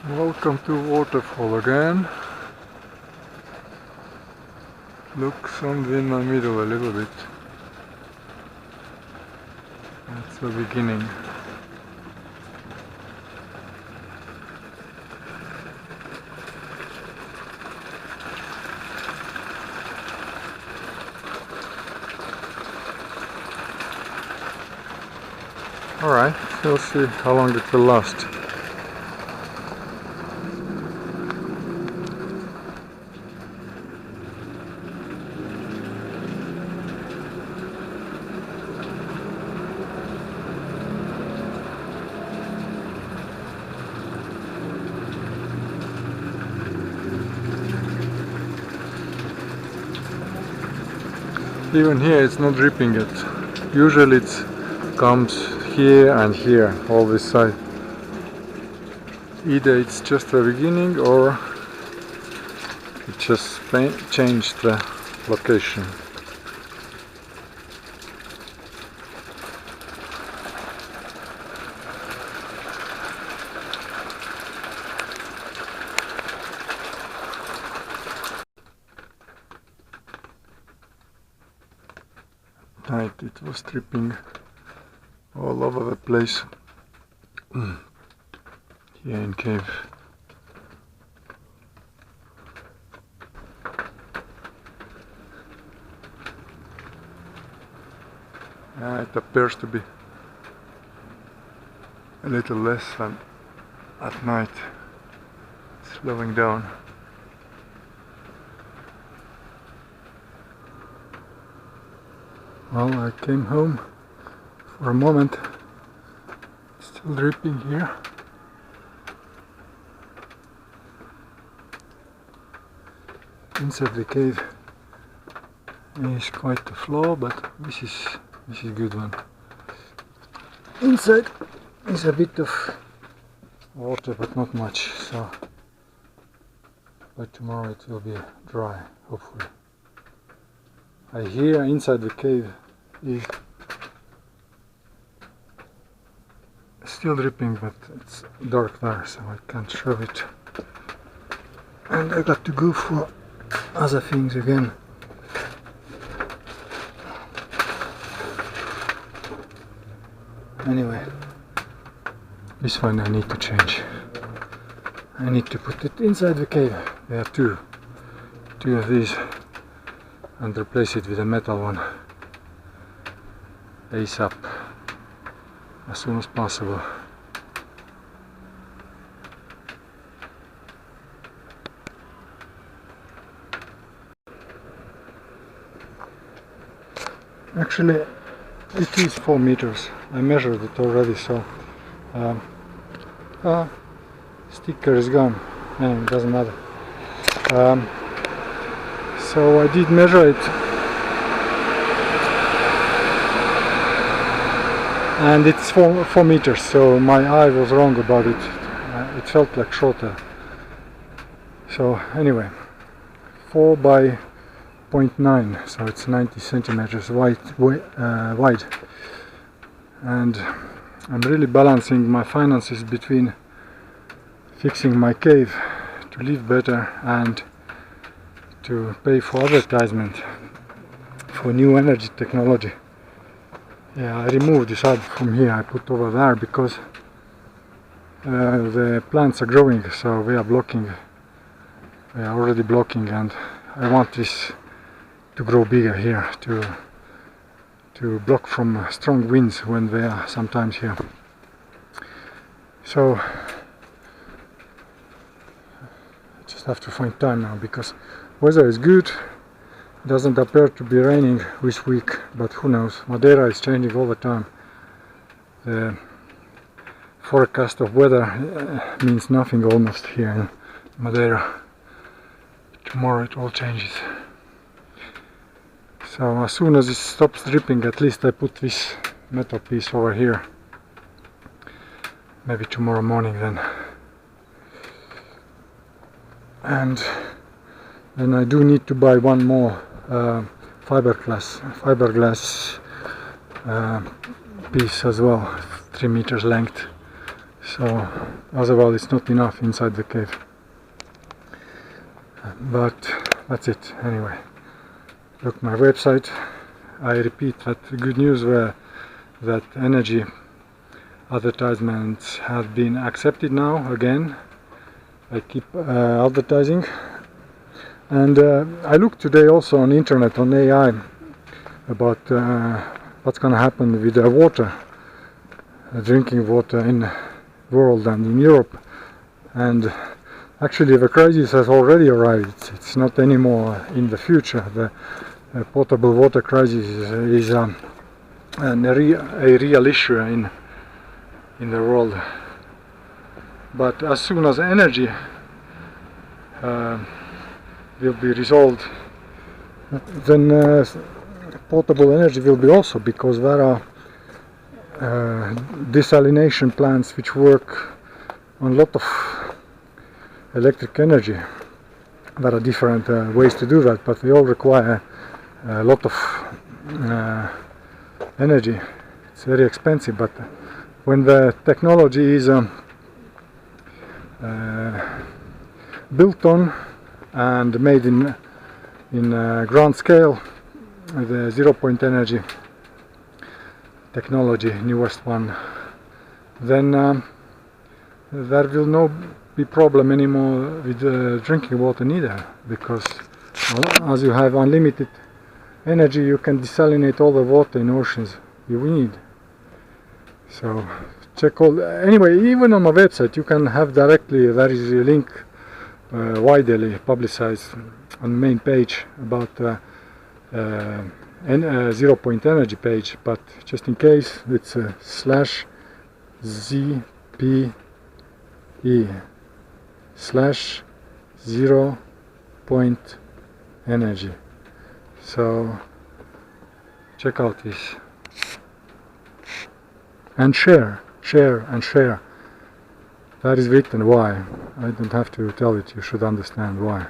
Welcome to Waterfall again. Look, something in my middle a little bit. That's the beginning. Alright, we'll see how long it will last. Even here it's not dripping yet. Usually it comes here and here, all this side. Either it's just the beginning or it just changed the location. Night it was dripping all over the place here in cave. It appears to be a little less than at night, slowing down. Well, I came home for a moment, still dripping here. Inside the cave is quite the floor, but this is a good one. Inside is a bit of water, but not much, so by tomorrow it will be dry, hopefully. I hear inside the cave is still dripping, but it's dark there, so I can't show it. And I got to go for other things again. Anyway, this one I need to change. I need to put it inside the cave. There are two of these, and replace it with a metal one ASAP, as soon as possible. Actually, it is 4 meters. I measured it already, so sticker is gone. It doesn't matter. So I did measure it, and it's 4 meters, so my eye was wrong about it. It felt like shorter. So anyway, 4 by 0.9, so it's 90 centimeters wide. And I'm really balancing my finances between fixing my cave to live better and to pay for advertisement for new energy technology. Yeah, I removed this ad from here, I put over there because the plants are growing, so we are already blocking, and I want this to grow bigger here, to block from strong winds when they are sometimes here. So I just have to find time now, because weather is good. It doesn't appear to be raining this week, but who knows? Madeira is changing all the time. The forecast of weather means nothing almost here in Madeira. Tomorrow it all changes. So as soon as it stops dripping, at least I put this metal piece over here. Maybe tomorrow morning then. And then I do need to buy one more fiberglass piece as well, 3 meters length. so otherwise it's not enough inside the cave. But that's it anyway. Look, my website, I repeat that good news were that energy advertisements have been accepted now again. I keep advertising, and I looked today also on internet on AI about what's gonna happen with the water, drinking water in the world and in Europe. And actually the crisis has already arrived. It's not anymore in the future. The potable water crisis is a real issue in the world. But as soon as energy will be resolved, then potable energy will be also, because there are desalination plants which work on a lot of electric energy. There are different ways to do that, but they all require a lot of energy. It's very expensive, but when the technology is built on and made in grand scale, the 0-point energy technology, newest one, then there will not be problem anymore with drinking water neither, because as you have unlimited energy, you can desalinate all the water in oceans you need. So check all. Anyway, even on my website you can have directly, there is a link widely publicized on the main page about 0-point energy page, but just in case it's /ZPE/0-point energy. So check out this and share. That is written why. I don't have to tell it, you should understand why.